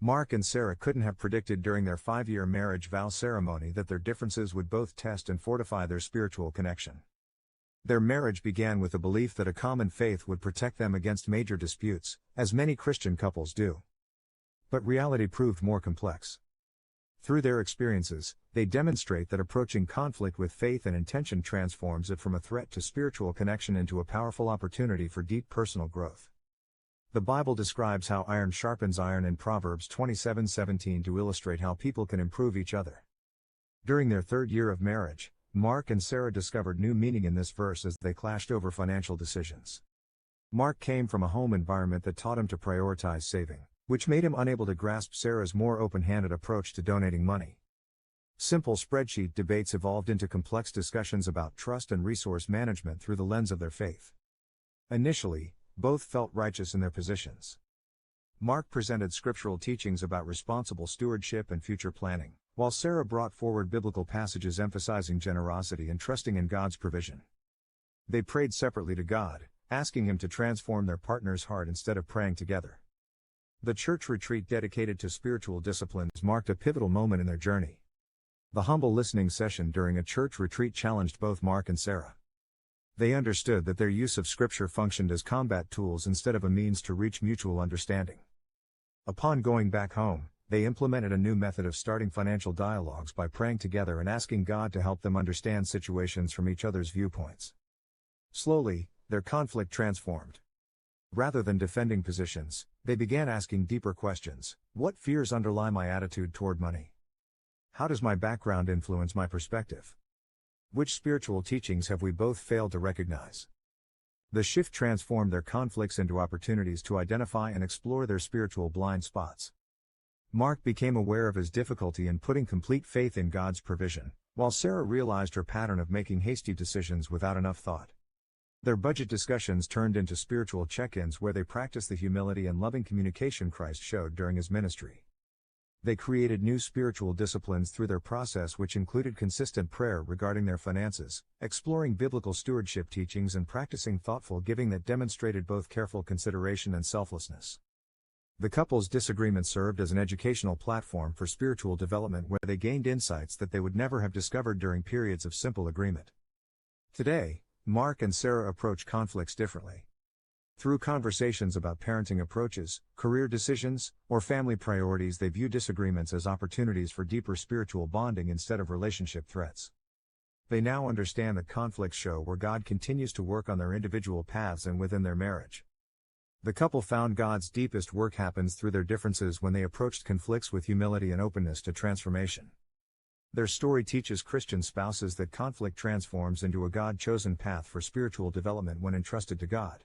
Mark and Sarah couldn't have predicted during their 5-year marriage vow ceremony that their differences would both test and fortify their spiritual connection. Their marriage began with the belief that a common faith would protect them against major disputes, as many Christian couples do. But reality proved more complex. Through their experiences, they demonstrate that approaching conflict with faith and intention transforms it from a threat to spiritual connection into a powerful opportunity for deep personal growth. The Bible describes how iron sharpens iron in Proverbs 27:17 to illustrate how people can improve each other. During their 3rd year of marriage, Mark and Sarah discovered new meaning in this verse as they clashed over financial decisions. Mark came from a home environment that taught him to prioritize saving, which made him unable to grasp Sarah's more open-handed approach to donating money. Simple spreadsheet debates evolved into complex discussions about trust and resource management through the lens of their faith. Initially, both felt righteous in their positions. Mark presented scriptural teachings about responsible stewardship and future planning, while Sarah brought forward biblical passages emphasizing generosity and trusting in God's provision. They prayed separately to God, asking Him to transform their partner's heart instead of praying together. The church retreat dedicated to spiritual disciplines marked a pivotal moment in their journey. The humble listening session during a church retreat challenged both Mark and Sarah. They understood that their use of Scripture functioned as combat tools instead of a means to reach mutual understanding. Upon going back home, they implemented a new method of starting financial dialogues by praying together and asking God to help them understand situations from each other's viewpoints. Slowly, their conflict transformed. Rather than defending positions, they began asking deeper questions. What fears underlie my attitude toward money? How does my background influence my perspective? Which spiritual teachings have we both failed to recognize? The shift transformed their conflicts into opportunities to identify and explore their spiritual blind spots. Mark became aware of his difficulty in putting complete faith in God's provision, while Sarah realized her pattern of making hasty decisions without enough thought. Their budget discussions turned into spiritual check-ins where they practiced the humility and loving communication Christ showed during His ministry. They created new spiritual disciplines through their process, which included consistent prayer regarding their finances, exploring biblical stewardship teachings, and practicing thoughtful giving that demonstrated both careful consideration and selflessness. The couple's disagreement served as an educational platform for spiritual development where they gained insights that they would never have discovered during periods of simple agreement. Today, Mark and Sarah approach conflicts differently. Through conversations about parenting approaches, career decisions, or family priorities, they view disagreements as opportunities for deeper spiritual bonding instead of relationship threats. They now understand that conflicts show where God continues to work on their individual paths and within their marriage. The couple found God's deepest work happens through their differences when they approached conflicts with humility and openness to transformation. Their story teaches Christian spouses that conflict transforms into a God-chosen path for spiritual development when entrusted to God.